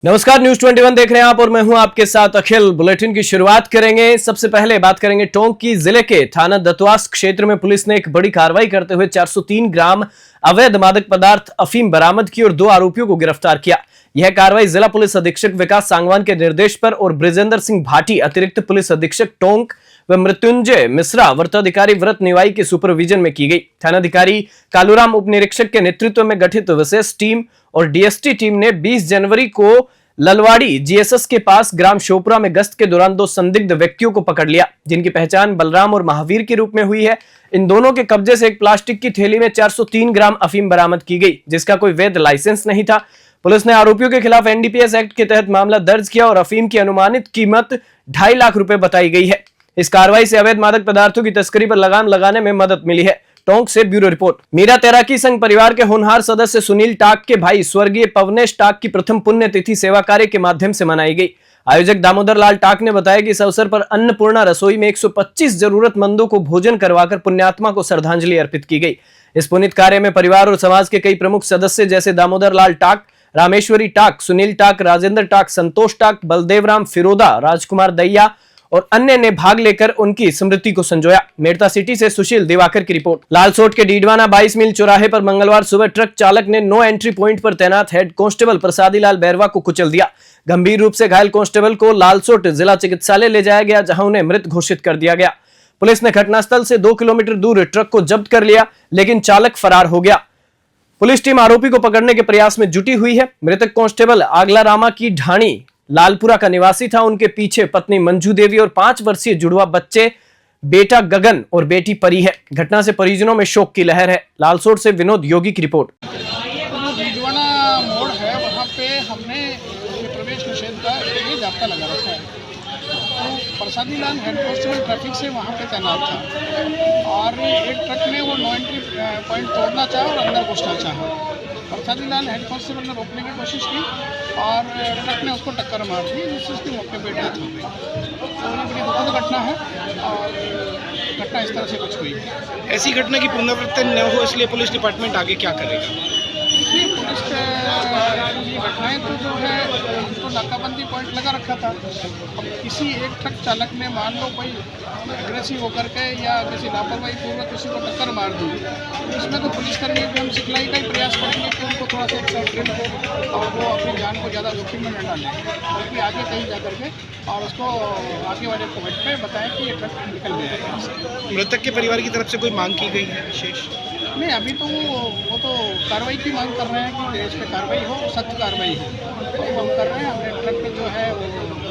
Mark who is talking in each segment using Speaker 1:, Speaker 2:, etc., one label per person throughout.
Speaker 1: नमस्कार, न्यूज 21 देख रहे हैं आप और मैं हूं आपके साथ अखिल। बुलेटिन की शुरुआत करेंगे। सबसे पहले बात करेंगे टोंक की। जिले के थाना दतवास क्षेत्र में पुलिस ने एक बड़ी कार्रवाई करते हुए 403 ग्राम अवैध मादक पदार्थ अफीम बरामद की और 2 आरोपियों को गिरफ्तार किया। यह कार्रवाई जिला पुलिस अधीक्षक विकास सांगवान के निर्देश पर और ब्रिजेंद्र सिंह भाटी अतिरिक्त पुलिस अधीक्षक टोंक व मृत्युंजय मिश्रा व्रताधिकारी व्रत निवाई के सुपरविजन में की गई। थानाधिकारी कालूराम उप निरीक्षक के नेतृत्व में गठित विशेष टीम और डीएसटी टीम ने 20 जनवरी को ललवाड़ी जीएसएस के पास ग्राम शोपुरा में गश्त के दौरान 2 संदिग्ध व्यक्तियों को पकड़ लिया, जिनकी पहचान बलराम और महावीर के रूप में हुई है। इन दोनों के कब्जे से एक प्लास्टिक की थैली में 403 ग्राम अफीम बरामद की गई, जिसका कोई वैध लाइसेंस नहीं था। पुलिस ने आरोपियों के खिलाफ एनडीपीएस एक्ट के तहत मामला दर्ज किया और अफीम की अनुमानित कीमत 2.5 लाख रुपए बताई गई है। इस कार्रवाई से अवैध मादक पदार्थों की तस्करी पर लगाम लगाने में मदद मिली है। टोंक से ब्यूरो रिपोर्ट। मीरा तैराकी संघ परिवार के होनहार सदस्य सुनील टाक के भाई स्वर्गीय पवनेश टाक की प्रथम पुण्यतिथि सेवा कार्य के माध्यम से मनाई गई। आयोजक दामोदर लाल टाक ने बताया कि इस अवसर पर अन्नपूर्णा रसोई में 125 जरूरतमंदों को भोजन करवाकर पुण्यात्मा को श्रद्धांजलि अर्पित की गई। इस पुनीत कार्य में परिवार और समाज के कई प्रमुख सदस्य जैसे दामोदर लाल टाक, रामेश्वरी टाक, सुनील टाक, राजेंद्र टाक, संतोष टाक, बलदेव राम फिरोदा, राजकुमार दैया और अन्य ने भाग लेकर उनकी स्मृति को संजोया। मेड़ता सिटी से सुशील दिवाकर की रिपोर्ट। लालसोट के डीडवाना 22 मील चौराहे पर मंगलवार सुबह ट्रक चालक ने नो एंट्री पॉइंट पर तैनात हेड कांस्टेबल प्रसादी लाल बैरवा को कुचल दिया। गंभीर रूप से घायल कांस्टेबल को लालसोट जिला चिकित्सालय ले जाया गया, जहां उन्हें मृत घोषित कर दिया गया। पुलिस ने घटनास्थल से 2 किलोमीटर दूर ट्रक को जब्त कर लिया, लेकिन चालक फरार हो गया। पुलिस टीम आरोपी को पकड़ने के प्रयास में जुटी हुई है। मृतक कांस्टेबल आगला रामा की ढाणी लालपुरा का निवासी था। उनके पीछे पत्नी मंजू देवी और 5 वर्षीय जुड़वा बच्चे बेटा गगन और बेटी परी है। घटना से परिजनों में शोक की लहर है। लालसोट से विनोद योगी की रिपोर्ट।
Speaker 2: डीडवाना मोड़ है, वहाँ पे हमने प्रवेश निषेध का जाब्ता लगा रखा है। तो प्रसादी लाल हेड कांस्टेबल ट्रैफिक से वहाँ पे तैनात था और एक ट्रक ने वो नो एंट्री पॉइंट तोड़ना चाहा और अंदर घुसना चाहा। प्रसादी लाल हेड कांस्टेबल ने रोकने की कोशिश की और ट्रक ने उसको टक्कर मार दी, जिससे उसकी मौके पर डेथ हो गई। तो ये बड़ी दुखद घटना है और घटना इस तरह से कुछ हुई है।
Speaker 3: ऐसी घटना की पुनरावृत्ति न हो, इसलिए पुलिस डिपार्टमेंट आगे क्या करेगा?
Speaker 2: देखिए, पुलिस ये घटनाएं तो जो है तो नाकाबंदी पॉइंट लगा रखा था। अब किसी एक ट्रक चालक ने मान लो कोई एग्रेसिव होकर के या किसी लापरवाही पूर्वक किसी को टक्कर मार दी, तो इसमें तो पुलिसकर्मी भी हम सिखलाई का ही प्रयास करेंगे कि उनको थोड़ा सा एक्साइटेड हो और वो अपनी जान को ज़्यादा जोखिम में न डालें, बल्कि आगे कहीं जा करके और उसको आगे वाले पॉइंट पे बताएं कि ये ट्रक निकल गया।
Speaker 3: मृतक के परिवार की तरफ से कोई मांग की गई है विशेष?
Speaker 2: नहीं, अभी तो वो तो कार्रवाई की मांग कर रहे हैं कि इस पर कार्रवाई हो, सख्त कार्रवाई हो, तो हम कर रहे हैं। हमने ट्रक में जो है वो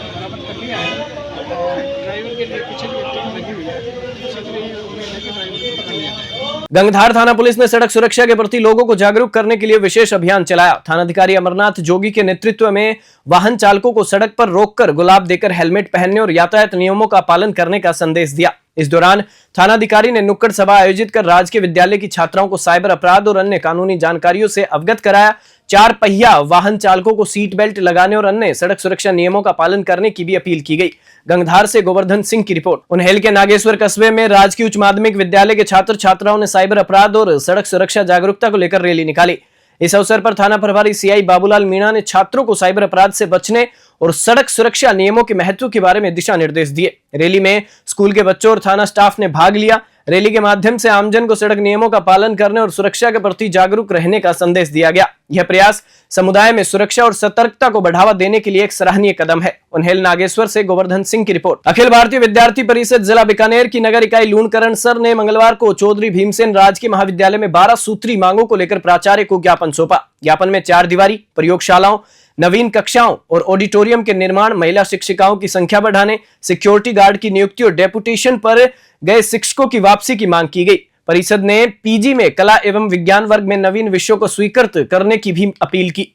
Speaker 2: बरामद कर लिया है और ड्राइवर के लिए पीछे व्यक्ति लगी हुई है, इसी तरह उम्मीद है कि ड्राइवर को पकड़ लिया जाए।
Speaker 1: गंगधार थाना पुलिस ने सड़क सुरक्षा के प्रति लोगों को जागरूक करने के लिए विशेष अभियान चलाया। थानाधिकारी अमरनाथ जोगी के नेतृत्व में वाहन चालकों को सड़क पर रोककर गुलाब देकर हेलमेट पहनने और यातायात नियमों का पालन करने का संदेश दिया। इस दौरान थानाधिकारी ने नुक्कड़ सभा आयोजित कर राजकीय विद्यालय की छात्राओं को साइबर अपराध और अन्य कानूनी जानकारियों से अवगत कराया। 4 पहिया वाहन चालकों को सीट बेल्ट लगाने और अन्य सड़क सुरक्षा नियमों का पालन करने की भी अपील की गई। गंगधार से गोवर्धन सिंह की रिपोर्ट। उन्हेल के नागेश्वर कस्बे में राजकीय उच्च माध्यमिक विद्यालय के छात्र छात्राओं ने साइबर अपराध और सड़क सुरक्षा जागरूकता को लेकर रैली निकाली। इस अवसर पर थाना प्रभारी सीआई बाबूलाल मीणा ने छात्रों को साइबर अपराध से बचने और सड़क सुरक्षा नियमों के महत्व के बारे में दिशा निर्देश दिए। रैली में स्कूल के बच्चों और थाना स्टाफ ने भाग लिया। रैली के माध्यम से आमजन को सड़क नियमों का पालन करने और सुरक्षा के प्रति जागरूक रहने का संदेश दिया गया। यह प्रयास समुदाय में सुरक्षा और सतर्कता को बढ़ावा देने के लिए एक सराहनीय कदम है। उन्हेल नागेश्वर से गोवर्धन सिंह की रिपोर्ट। अखिल भारतीय विद्यार्थी परिषद जिला बीकानेर की नगर इकाई लूणकरण सर ने मंगलवार को चौधरी भीमसेन राजकीय महाविद्यालय में 12 सूत्री मांगों को लेकर प्राचार्य को ज्ञापन सौंपा। ज्ञापन में 4 दीवारी, प्रयोगशालाओं, नवीन कक्षाओं और ऑडिटोरियम के निर्माण, महिला शिक्षिकाओं की संख्या बढ़ाने, सिक्योरिटी गार्ड की नियुक्ति और डेपुटेशन पर गए शिक्षकों की वापसी की मांग की गई। परिषद ने पीजी में कला एवं विज्ञान वर्ग में नवीन विषयों को स्वीकृत करने की भी अपील की।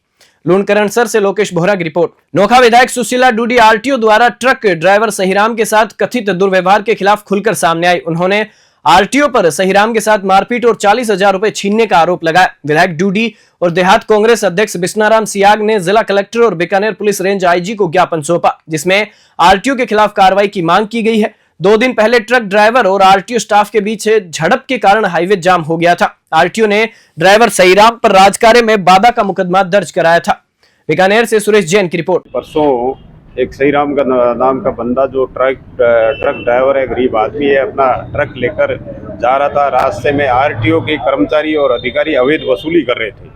Speaker 1: लूणकरण सर से लोकेश बोहरा की रिपोर्ट। नोखा विधायक सुशीला डूडी आरटीओ द्वारा ट्रक ड्राइवर सहीराम के साथ कथित दुर्व्यवहार के खिलाफ खुलकर सामने आई। उन्होंने आरटीओ पर सहीराम के साथ मारपीट और 40,000 रुपए छीनने का आरोप लगाया। विधायक डूडी और देहात कांग्रेस अध्यक्ष बिश्नाराम सियाग ने जिला कलेक्टर और बीकानेर पुलिस रेंज आईजी को ज्ञापन सौंपा, जिसमें आरटीओ के खिलाफ कार्रवाई की मांग की गई है। 2 दिन पहले ट्रक ड्राइवर और आरटीओ स्टाफ के बीच झड़प के कारण हाईवे जाम हो गया था। आरटीओ ने ड्राइवर सहीराम पर राजकार्य में बाधा का मुकदमा दर्ज कराया था। बीकानेर से सुरेश जैन की रिपोर्ट।
Speaker 4: परसों एक सही राम का नाम का बंदा जो ट्रक ड्राइवर है, गरीब आदमी है, अपना ट्रक लेकर जा रहा था। रास्ते में आरटीओ के कर्मचारी और अधिकारी अवैध वसूली कर रहे थे।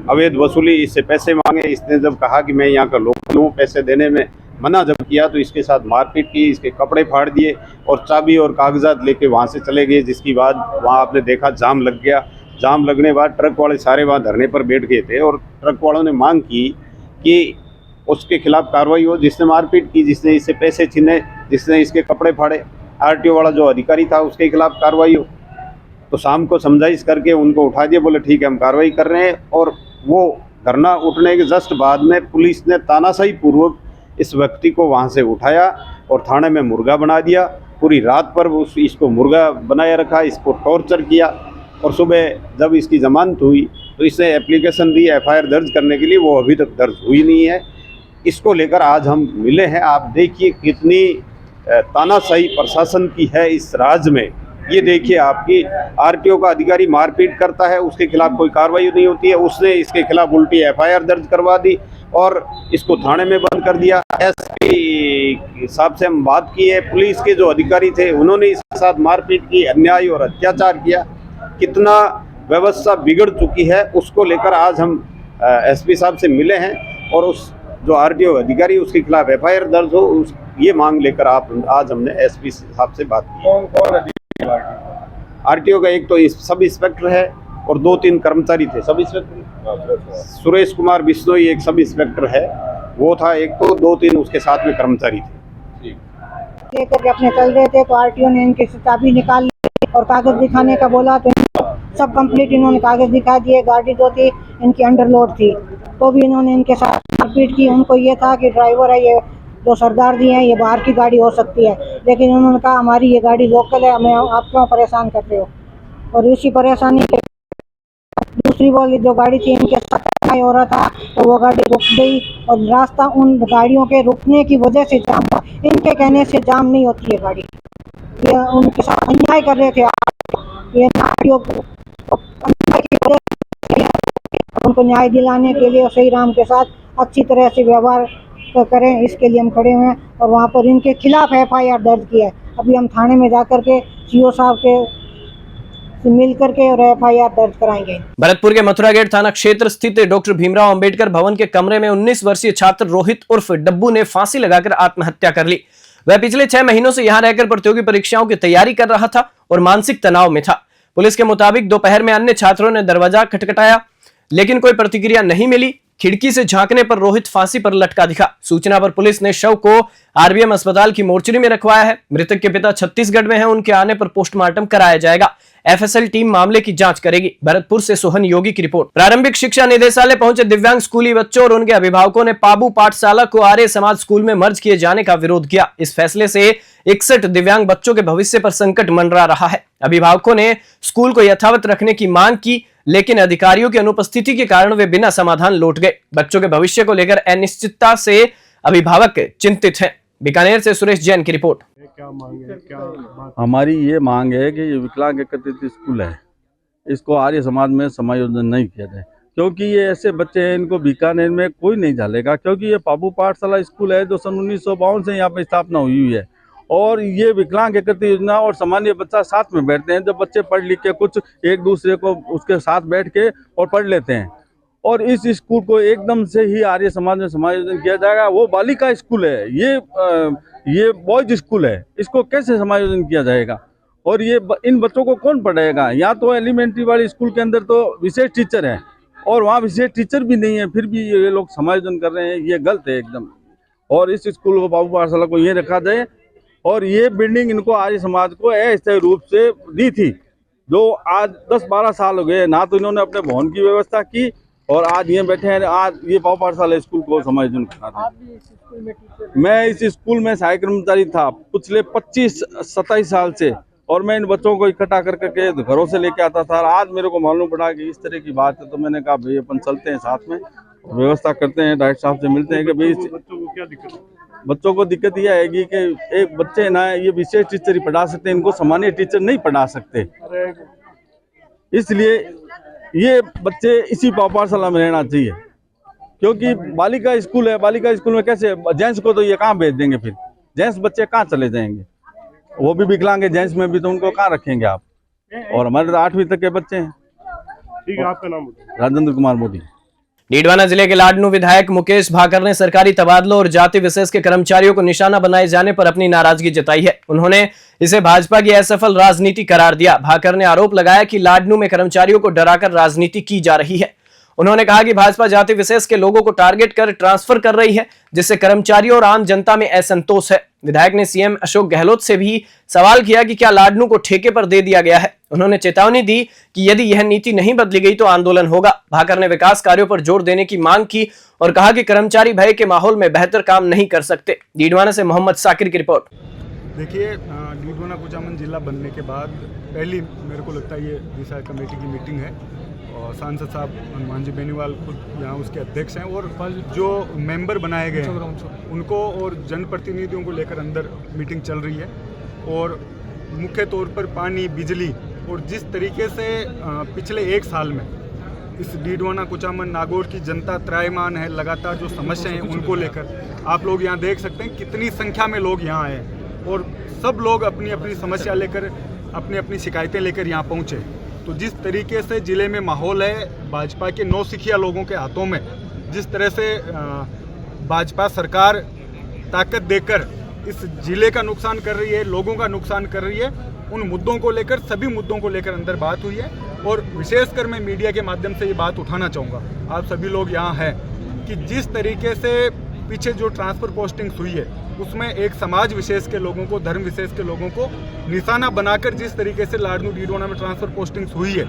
Speaker 4: अवैध वसूली, इससे पैसे मांगे। इसने जब कहा कि मैं यहाँ का लोकल हूँ, पैसे देने में मना जब किया तो इसके साथ मारपीट की, इसके कपड़े फाड़ दिए और चाबी और कागजात लेके वहाँ से चले गए। जिसके बाद वहाँ आपने देखा जाम लग गया। जाम लगने के बाद ट्रक वाले सारे वहाँ धरने पर बैठ गए थे और ट्रक वालों ने मांग की कि उसके खिलाफ कार्रवाई हो, जिसने मारपीट की, जिसने इससे पैसे छीने, जिसने इसके कपड़े फाड़े। आरटीओ वाला जो अधिकारी था उसके खिलाफ कार्रवाई हो। तो शाम को समझाइश करके उनको उठा दिए, बोले ठीक है हम कार्रवाई कर रहे हैं। और वो धरना उठने के जस्ट बाद में पुलिस ने तानाशाही पूर्वक इस व्यक्ति को वहाँ से उठाया और थाने में मुर्गा बना दिया। पूरी रात पर इसको मुर्गा बनाए रखा, इसको टॉर्चर किया। और सुबह जब इसकी जमानत हुई तो इसने एप्लीकेशन दी एफआईआर दर्ज करने के लिए, वो अभी तक दर्ज हुई नहीं है। इसको लेकर आज हम मिले हैं। आप देखिए कितनी तानाशाही प्रशासन की है इस राज्य में। ये देखिए आपकी आरटीओ का अधिकारी मारपीट करता है, उसके खिलाफ कोई कार्रवाई नहीं होती है। उसने इसके खिलाफ उल्टी एफआईआर दर्ज करवा दी और इसको थाने में बंद कर दिया। एसपी साहब से हम बात की है, पुलिस के जो अधिकारी थे उन्होंने इसके साथ मारपीट की, अन्याय और अत्याचार किया। कितना व्यवस्था बिगड़ चुकी है, उसको लेकर आज हम एसपी साहब से मिले हैं और उस जो आरटीओ अधिकारी उसके खिलाफ एफआईआर दर्ज हो, ये मांग लेकर आज हमने एसपी साहब से बात की। कौन आरटीओ का एक तो सब इंस्पेक्टर है और 2-3 कर्मचारी थे। सब इंस्पेक्टर सुरेश कुमार बिश्नोई एक सब इंस्पेक्टर है, वो था एक, तो 2-3 उसके साथ में कर्मचारी थे।
Speaker 5: लेकर के अपने चल रहे थे तो आरटीओ ने इनकी चाबी निकाल ली और कागज दिखाने का बोला तो सब कंप्लीट इन्होंने कागज दिखा दिए। गाड़ी जो थी इनकी अंडरलोड थी तो भी इन्होंने इनके साथ मारपीट की। उनको ये था कि ड्राइवर है, ये जो सरदार जी हैं, ये बाहर की गाड़ी हो सकती है, लेकिन उन्होंने कहा हमारी ये गाड़ी लोकल है, हमें आप क्यों परेशान कर रहे हो। और इसी परेशानी के दूसरी वाली जो गाड़ी थी इनके साथ हो रहा था तो वो गाड़ी रुक गई और रास्ता उन गाड़ियों के रुकने की वजह से जाम हुआ। इनके कहने से जाम नहीं होती है गाड़ी, ये उनके साथ अन्याय कर रहे थे। ये नाटियों उनको न्याय दिलाने के लिए सही राम के साथ अच्छी तरह से व्यवहार करें, इसके लिए हम खड़े हुए हैं और वहाँ पर इनके खिलाफ एफआईआर दर्ज किया है। अभी हम थाने में जाकर के सीओ साहब के मिल करके और एफआईआर दर्ज कराएंगे।
Speaker 1: भरतपुर के मथुरा गेट थाना क्षेत्र स्थित डॉक्टर भीमराव अंबेडकर भवन के कमरे में 19 वर्षीय छात्र रोहित उर्फ डब्बू ने फांसी लगाकर आत्महत्या कर ली। वह पिछले 6 महीनों से यहां रहकर प्रतियोगी परीक्षाओं की तैयारी कर रहा था और मानसिक तनाव में था। पुलिस के मुताबिक दोपहर में अन्य छात्रों ने दरवाजा खटखटाया लेकिन कोई प्रतिक्रिया नहीं मिली। खिड़की से झांकने पर रोहित फांसी पर लटका दिखा। सूचना पर पुलिस ने शव को आरबीएम अस्पताल की मोर्चरी में रखवाया है। मृतक के पिता छत्तीसगढ़ में हैं, उनके आने पर पोस्टमार्टम कराया जाएगा। एफएसएल टीम मामले की जांच करेगी। भरतपुर से सोहन योगी की रिपोर्ट। प्रारंभिक शिक्षा निदेशालय पहुंचे दिव्यांग स्कूली बच्चों और उनके अभिभावकों ने पाबू पाठशाला को आर्य समाज स्कूल में मर्ज किए जाने का विरोध किया। इस फैसले से 61 दिव्यांग बच्चों के भविष्य पर संकट मंडरा रहा है। अभिभावकों ने स्कूल को यथावत रखने की मांग की लेकिन अधिकारियों की अनुपस्थिति के कारण वे बिना समाधान लौट गए। बच्चों के भविष्य को लेकर अनिश्चितता से अभिभावक चिंतित हैं। बीकानेर से सुरेश जैन की रिपोर्ट।
Speaker 6: हमारी ये मांग है कि ये विकलांग एकत्रित स्कूल है, इसको आर्य समाज में समायोजन नहीं किया जाए क्योंकि ये ऐसे बच्चे हैं, इनको बीकानेर में कोई नहीं डालेगा क्योंकि ये पाबू पाठशाला स्कूल है जो सन 1952 से यहाँ पे स्थापना हुई है और ये विकलांग एकत्रित योजना और सामान्य बच्चा साथ में बैठते हैं। जब बच्चे पढ़ लिख के कुछ एक दूसरे को उसके साथ बैठ के और पढ़ लेते हैं और इस स्कूल को एकदम से ही आर्य समाज में समायोजन किया जाएगा। वो बालिका स्कूल है, ये बॉयज स्कूल है, इसको कैसे समायोजन किया जाएगा और ये इन बच्चों को कौन पढ़ाएगा। यहाँ तो एलिमेंट्री वाले स्कूल के अंदर तो विशेष टीचर है और वहाँ विशेष टीचर भी नहीं है, फिर भी ये लोग समायोजन कर रहे हैं, ये गलत है एकदम। और इस स्कूल को बाबू पाठशाला को ये रखा जाए और ये बिल्डिंग इनको आर्य समाज को अस्थायी रूप से दी थी जो आज 10-12 साल हो गए, ना तो इन्होंने अपने भवन की व्यवस्था की और आज ये बैठे हैं। आज ये बाबू पाठशाला स्कूल को समायोजन करा रहे। मैं इस स्कूल में सहायक कर्मचारी था पिछले 25-27 साल से और मैं इन बच्चों को इकट्ठा करके घरों से लेके आता था। आज मेरे को मालूम पड़ा कि इस तरह की बात है तो मैंने कहा भाई अपन चलते हैं साथ में, व्यवस्था करते हैं, डायरेक्टर साहब से मिलते हैं कि भाई बच्चों को क्या दिक्कत है। बच्चों को दिक्कत यह आएगी कि एक बच्चे ना ये विशेष टीचर ही पढ़ा सकते हैं, इनको सामान्य टीचर नहीं पढ़ा सकते, इसलिए ये बच्चे इसी पाठशाला में रहना चाहिए क्योंकि बालिका स्कूल है, बालिका स्कूल में कैसे जेंट्स को तो ये कहाँ भेज देंगे, फिर जेंट्स बच्चे कहाँ चले जाएंगे, वो भी विकलांग है जेंट्स में भी, तो उनको कहाँ रखेंगे आप। और हमारे तो 8वीं तक के बच्चे हैं।
Speaker 7: ठीक है, आपका नाम बताइए।
Speaker 6: राजेंद्र कुमार मोदी।
Speaker 1: डीडवाना जिले के लाडनू विधायक मुकेश भाकर ने सरकारी तबादलों और जाति विशेष के कर्मचारियों को निशाना बनाए जाने पर अपनी नाराजगी जताई है। उन्होंने इसे भाजपा की असफल राजनीति करार दिया। भाकर ने आरोप लगाया कि लाडनू में कर्मचारियों को डराकर राजनीति की जा रही है। उन्होंने कहा कि भाजपा जाति विशेष के लोगों को टारगेट कर ट्रांसफर कर रही है, जिससे कर्मचारियों और आम जनता में असंतोष है। विधायक ने सीएम अशोक गहलोत से भी सवाल किया कि क्या लाडनू को ठेके पर दे दिया गया है। उन्होंने चेतावनी दी कि यदि यह नीति नहीं बदली गई तो आंदोलन होगा। भाकर ने विकास कार्यों पर जोर देने की मांग की और कहा कि कर्मचारी भय के माहौल में बेहतर काम नहीं कर सकते। डीडवाना से मोहम्मद साकिर की रिपोर्ट।
Speaker 8: देखिए, डीडवाना कुचामन जिला बनने के बाद पहली मेरे को लगता है ये दिशा कमेटी की मीटिंग है और सांसद साहब हनुमान जी बेनीवाल खुद यहाँ उसके अध्यक्ष हैं और जो मेंबर बनाए गए हैं उनको और जनप्रतिनिधियों को लेकर अंदर मीटिंग चल रही है। और मुख्य तौर पर पानी, बिजली और जिस तरीके से पिछले 1 साल में इस डीडवाना कुचामन नागौर की जनता त्रायमान है, लगातार जो समस्याएं हैं उनको लेकर आप लोग यहाँ देख सकते हैं कितनी संख्या में लोग यहाँ आए और सब लोग अपनी अपनी समस्या लेकर, अपनी अपनी शिकायतें लेकर यहाँ पहुँचे। तो जिस तरीके से ज़िले में माहौल है भाजपा के नौसिखिया लोगों के हाथों में, जिस तरह से भाजपा सरकार ताकत देकर इस ज़िले का नुकसान कर रही है, लोगों का नुकसान कर रही है, उन मुद्दों को लेकर, सभी मुद्दों को लेकर अंदर बात हुई है। और विशेषकर मैं मीडिया के माध्यम से ये बात उठाना चाहूँगा, आप सभी लोग यहाँ हैं, कि जिस तरीके से पीछे जो ट्रांसफ़र पोस्टिंग्स हुई है उसमें एक समाज विशेष के लोगों को, धर्म विशेष के लोगों को निशाना बनाकर जिस तरीके से लाडनू डीडवाना में ट्रांसफ़र पोस्टिंग्स हुई है।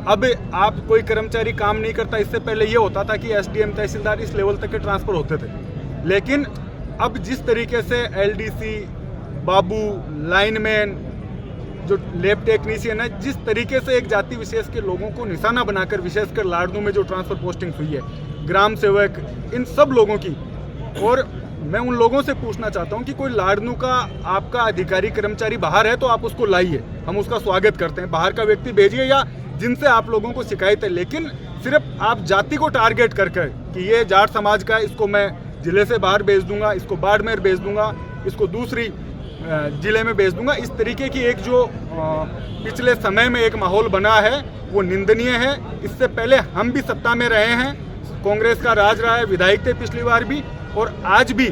Speaker 8: अब आप कोई कर्मचारी काम नहीं करता, इससे पहले ये होता था कि एसडीएम, तहसीलदार इस लेवल तक के ट्रांसफ़र होते थे, लेकिन अब जिस तरीके से एलडीसी, बाबू, लाइनमैन, जो लैब टेक्नीशियन है, जिस तरीके से एक जाति विशेष के लोगों को निशाना बनाकर विशेषकर लाडनू में जो ट्रांसफ़र पोस्टिंग्स हुई है, ग्राम सेवक, इन सब लोगों की। और मैं उन लोगों से पूछना चाहता हूं कि कोई लाडनू का आपका अधिकारी कर्मचारी बाहर है तो आप उसको लाइए, हम उसका स्वागत करते हैं, बाहर का व्यक्ति भेजिए या जिनसे आप लोगों को शिकायत है, लेकिन सिर्फ आप जाति को टारगेट कर कि ये जाट समाज का, इसको मैं ज़िले से बाहर भेज दूंगा, इसको बाड़मेर भेज दूंगा, इसको दूसरी ज़िले में भेज दूंगा, इस तरीके की एक जो पिछले समय में एक माहौल बना है वो निंदनीय है। इससे पहले हम भी सत्ता में रहे हैं, कांग्रेस का राज रहा है, विधायक थे पिछली बार भी, और आज भी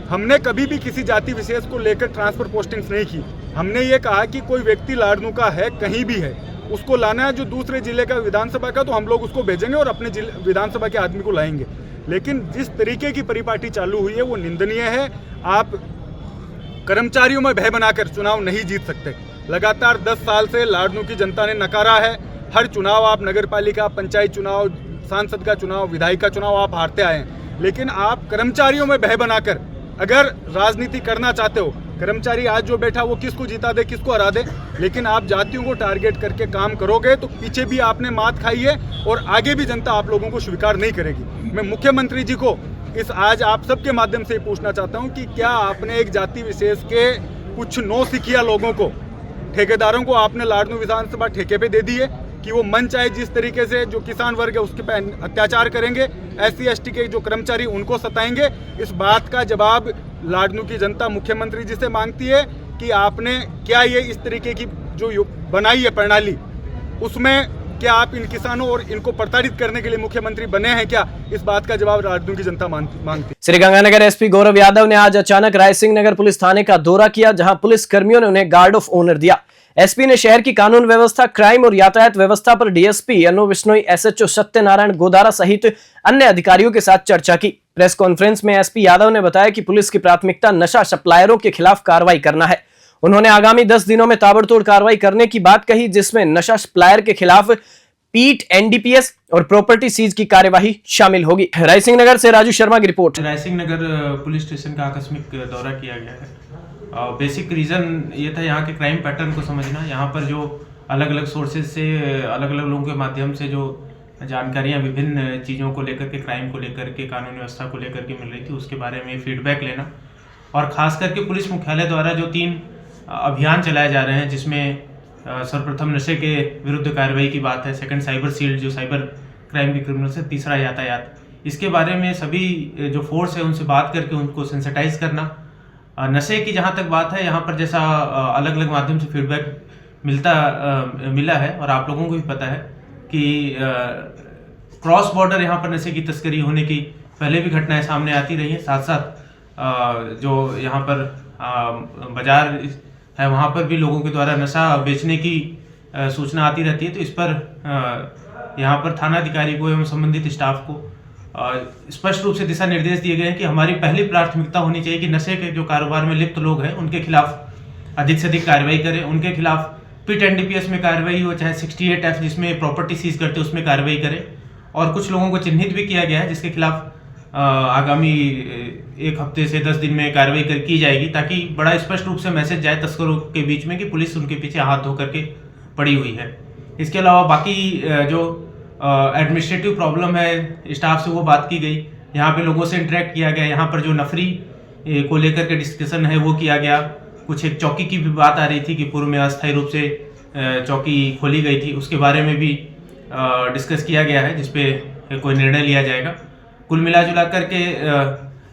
Speaker 8: हमने कभी भी किसी जाति विशेष को लेकर ट्रांसफ़र पोस्टिंग्स नहीं की। हमने ये कहा कि कोई व्यक्ति लाडनू का है, कहीं भी है, उसको लाना है, जो दूसरे जिले का विधानसभा का, तो हम लोग उसको भेजेंगे और अपने विधानसभा के आदमी को लाएंगे। लेकिन जिस तरीके की परिपाटी चालू हुई है वो निंदनीय है। आप कर्मचारियों में भय बनाकर चुनाव नहीं जीत सकते। लगातार 10 साल से लाडनू की जनता ने नकारा है। हर चुनाव आप नगर पालिका, पंचायत चुनाव, सांसद का चुनाव, विधायक का चुनाव आप हारते आए हैं, लेकिन आप कर्मचारियों में भय बनाकर अगर राजनीति करना चाहते हो, कर्मचारी आज जो बैठा वो किसको जीता दे, किसको हरा दे, लेकिन आप जातियों को टारगेट करके काम करोगे तो पीछे भी आपने मात खाई है और आगे भी जनता आप लोगों को स्वीकार नहीं करेगी। मैं मुख्यमंत्री जी को इस आज आप सबके माध्यम से पूछना चाहता हूं कि क्या आपने एक जाति विशेष के कुछ नौसिखिया लोगों को, ठेकेदारों को आपने लाडनू विधानसभा ठेके पे दे दी है कि वो मन चाहे जिस तरीके से जो किसान वर्ग है उसके पे अत्याचार करेंगे, SC ST के जो कर्मचारी उनको सताएंगे। इस बात का जवाब लाडनू की जनता मुख्यमंत्री जी से मांगती है कि आपने क्या ये इस तरीके की जो बनाई है प्रणाली, उसमें क्या आप इन किसानों और इनको प्रताड़ित करने के लिए मुख्यमंत्री बने हैं क्या? इस बात का जवाब लाडनू की जनता मांगती।
Speaker 1: श्रीगंगानगर SP गौरव यादव ने आज अचानक रायसिंह नगर पुलिस थाने का दौरा किया, जहां पुलिस कर्मियों ने उन्हें गार्ड ऑफ ऑनर दिया। SP ने शहर की कानून व्यवस्था, क्राइम और यातायात व्यवस्था पर DSP अनु बिश्नोई, SHO सत्यनारायण गोदारा सहित अन्य अधिकारियों के साथ चर्चा की। प्रेस कॉन्फ्रेंस में SP यादव ने बताया कि पुलिस की प्राथमिकता नशा सप्लायरों के खिलाफ कार्रवाई करना है। उन्होंने आगामी 10 दिनों में ताबड़तोड़ कार्रवाई करने की बात कही, जिसमें नशा सप्लायर के खिलाफ पीट, NDPS और प्रॉपर्टी सीज की कार्यवाही शामिल होगी। रायसिंह नगर से राजू शर्मा की रिपोर्ट।
Speaker 9: रायसिंह नगर पुलिस स्टेशन का आकस्मिक दौरा किया गया है। बेसिक रीज़न ये था यहाँ के क्राइम पैटर्न को समझना। यहाँ पर जो अलग अलग सोर्सेज से, अलग अलग लोगों के माध्यम से जो जानकारियाँ विभिन्न चीज़ों को लेकर के, क्राइम को लेकर के, कानून व्यवस्था को लेकर के मिल रही थी, उसके बारे में फीडबैक लेना। और ख़ास करके पुलिस मुख्यालय द्वारा जो 3 अभियान चलाए जा रहे हैं, जिसमें सर्वप्रथम नशे के विरुद्ध कार्रवाई की बात है, सेकंड साइबर सील्ड जो साइबर क्राइम के क्रिमिनल से, तीसरा यातायात, इसके बारे में सभी जो फोर्स है उनसे बात करके उनको सेंसिटाइज करना। नशे की जहाँ तक बात है, यहाँ पर जैसा अलग अलग माध्यम से फीडबैक मिला है और आप लोगों को भी पता है कि क्रॉस बॉर्डर यहाँ पर नशे की तस्करी होने की पहले भी घटनाएं सामने आती रही हैं। साथ साथ जो यहाँ पर बाजार है वहाँ पर भी लोगों के द्वारा नशा बेचने की सूचना आती रहती है। तो इस पर यहाँ पर थानाधिकारी को एवं संबंधित स्टाफ को स्पष्ट रूप से दिशा निर्देश दिए गए हैं कि हमारी पहली प्राथमिकता होनी चाहिए कि नशे के जो कारोबार में लिप्त लोग हैं उनके खिलाफ अधिक से अधिक कार्रवाई करें। उनके खिलाफ पिट एनडीपीएस में कार्रवाई हो, चाहे 68F जिसमें प्रॉपर्टी सीज करते उसमें कार्रवाई करें। और कुछ लोगों को चिन्हित भी किया गया है जिसके खिलाफ आगामी 1 हफ्ते से 10 दिन में कार्रवाई की जाएगी, ताकि बड़ा स्पष्ट रूप से मैसेज जाए तस्करों के बीच में कि पुलिस उनके पीछे हाथ धो करके पड़ी हुई है। इसके अलावा बाकी जो एडमिनिस्ट्रेटिव प्रॉब्लम है स्टाफ से वो बात की गई। यहाँ पे लोगों से इंटरेक्ट किया गया। यहाँ पर जो नफरी को लेकर के डिस्कशन है वो किया गया। कुछ एक चौकी की भी बात आ रही थी कि पूर्व में अस्थायी रूप से चौकी खोली गई थी, उसके बारे में भी डिस्कस किया गया है जिसपे कोई निर्णय लिया जाएगा। कुल मिला जुला करके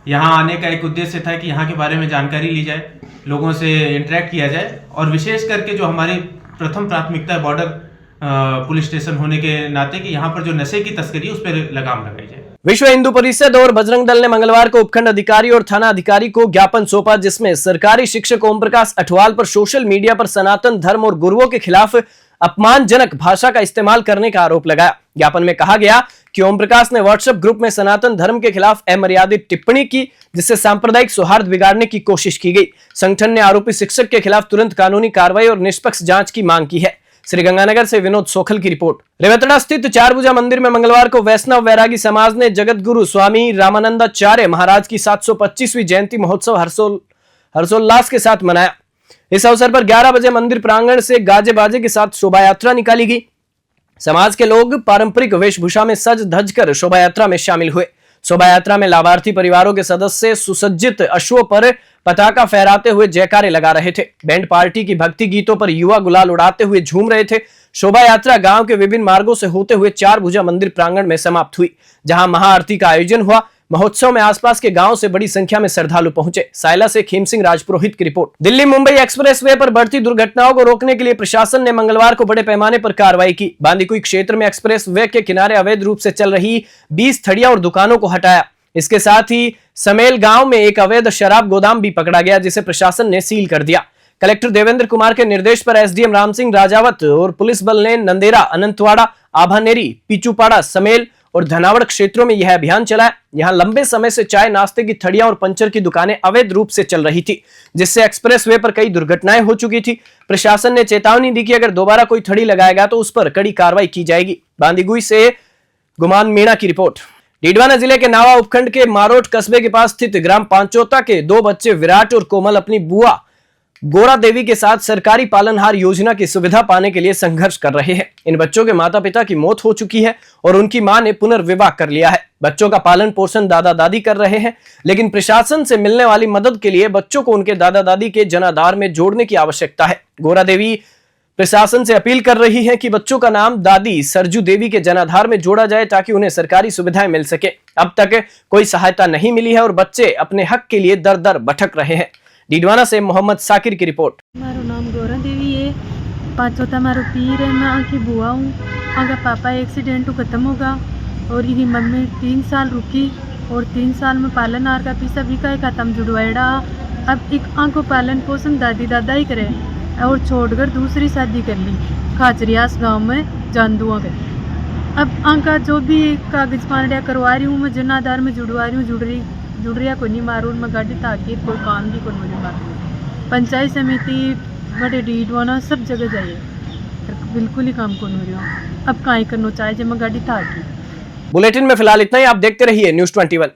Speaker 9: यहाँ आने का एक उद्देश्य था कि यहाँ के बारे में जानकारी ली जाए, लोगों से इंटरेक्ट किया जाए और विशेष करके जो हमारी प्रथम प्राथमिकता है बॉर्डर पुलिस स्टेशन होने के नाते कि यहाँ पर जो नशे की तस्करी है उस पर लगाम लगाई जाए।
Speaker 1: विश्व हिंदू परिषद और बजरंग दल ने मंगलवार को उपखंड अधिकारी और थाना अधिकारी को ज्ञापन सौंपा, जिसमें सरकारी शिक्षक ओम प्रकाश अठवाल पर सोशल मीडिया पर सनातन धर्म और गुरुओं के खिलाफ अपमानजनक भाषा का इस्तेमाल करने का आरोप लगाया। ज्ञापन में कहा गया कि ओम प्रकाश ने व्हाट्सएप ग्रुप में सनातन धर्म के खिलाफ अमर्यादित टिप्पणी की, जिससे सांप्रदायिक सौहार्द बिगाड़ने की कोशिश की गई। संगठन ने आरोपी शिक्षक के खिलाफ तुरंत कानूनी कार्रवाई और निष्पक्ष जांच की मांग की है। श्रीगंगानगर से विनोद सोखल की रिपोर्ट। रेवतड़ा स्थित चारभुजा मंदिर में मंगलवार को वैष्णव वैरागी समाज ने जगत गुरु स्वामी रामानंदाचार्य महाराज की 725वीं जयंती महोत्सव हर्षोल्लास के साथ मनाया। इस अवसर पर 11 बजे मंदिर प्रांगण से गाजे बाजे के साथ शोभा यात्रा निकाली गई। समाज के लोग पारंपरिक वेशभूषा में सज धज कर शोभा यात्रा में शामिल हुए। शोभा यात्रा में लाभार्थी परिवारों के सदस्य सुसज्जित अश्वों पर पताका फहराते हुए जयकारे लगा रहे थे। बैंड पार्टी की भक्ति गीतों पर युवा गुलाल उड़ाते हुए झूम रहे थे। शोभा यात्रा गांव के विभिन्न मार्गों से होते हुए चारभुजा मंदिर प्रांगण में समाप्त हुई, जहां महाआरती का आयोजन हुआ। महोत्सव में आसपास के गांव से बड़ी संख्या में श्रद्धालु पहुंचे। सायला से खेम सिंह राजपुरोहित की रिपोर्ट। दिल्ली मुंबई एक्सप्रेसवे पर बढ़ती दुर्घटनाओं को रोकने के लिए प्रशासन ने मंगलवार को बड़े पैमाने पर कार्रवाई की। बांदीकुई क्षेत्र में एक्सप्रेसवे के किनारे अवैध रूप से चल रही 20 थड़ियां और दुकानों को हटाया। इसके साथ ही समेल गांव में एक अवैध शराब गोदाम भी पकड़ा गया, जिसे प्रशासन ने सील कर दिया। कलेक्टर देवेंद्र कुमार के निर्देश पर एसडीएम राम सिंह राजावत और पुलिस बल ने नंदेरा, अनंतवाड़ा, आभानेरी, पीचूपाड़ा, समेल और धनावड़ क्षेत्रों में यह अभियान चलाया। यहां लंबे समय से चाय नाश्ते की थड़ियां और पंचर की दुकानें अवैध रूप से चल रही थी, जिससे एक्सप्रेसवे पर कई दुर्घटनाएं हो चुकी थी। प्रशासन ने चेतावनी दी कि अगर दोबारा कोई थड़ी लगाएगा तो उस पर कड़ी कार्रवाई की जाएगी। बांदीकुई से गुमान मीणा की रिपोर्ट। डीडवाना जिले के नावा उपखंड के मारोट कस्बे के पास स्थित ग्राम पांचोता के 2 बच्चे विराट और कोमल अपनी बुआ गोरा देवी के साथ सरकारी पालनहार योजना की सुविधा पाने के लिए संघर्ष कर रहे हैं। इन बच्चों के माता पिता की मौत हो चुकी है और उनकी मां ने पुनर्विवाह कर लिया है। बच्चों का पालन पोषण दादा दादी कर रहे हैं, लेकिन प्रशासन से मिलने वाली मदद के लिए बच्चों को उनके दादा दादी के जनाधार में जोड़ने की आवश्यकता है। गोरा देवी प्रशासन से अपील कर रही है कि बच्चों का नाम दादी सरजू देवी के जनाधार में जोड़ा जाए, ताकि उन्हें सरकारी सुविधाएं मिल सके। अब तक कोई सहायता नहीं मिली है और बच्चे अपने हक के लिए दर दर भटक रहे हैं। डीडवाना से मोहम्मद साकिर की रिपोर्ट।
Speaker 10: मारो नाम गोरा देवी है, पांचोता मारो पीर है, मैं आँखी बुआ हूँ। आगे पापा एक्सीडेंट खत्म होगा और ये मम्मी 3 साल रुकी और 3 साल में पालनहार का पैसा भी का खत्म जुड़वाड़ा। अब एक आंखों पालन पोषण दादी दादा ही करे और छोड़कर दूसरी शादी कर ली खाचरियास गांव में जानदुआ के। अब आंका जो भी कागज पानिया करवा रही हूँ मैं, जनाधार में जुड़वा रही हूँ, जुड़ रहा को नहीं मारू मैं गाड़ी ताकि कोई काम भी को नहीं मारू। पंचायत समिति बड़े डीडवाना सब जगह जाइए, बिल्कुल ही काम को नहीं रहा। अब काई करना चाहिए जब मैं गाड़ी ताकि।
Speaker 1: बुलेटिन में फिलहाल इतना ही। आप देखते रहिए न्यूज़ 21।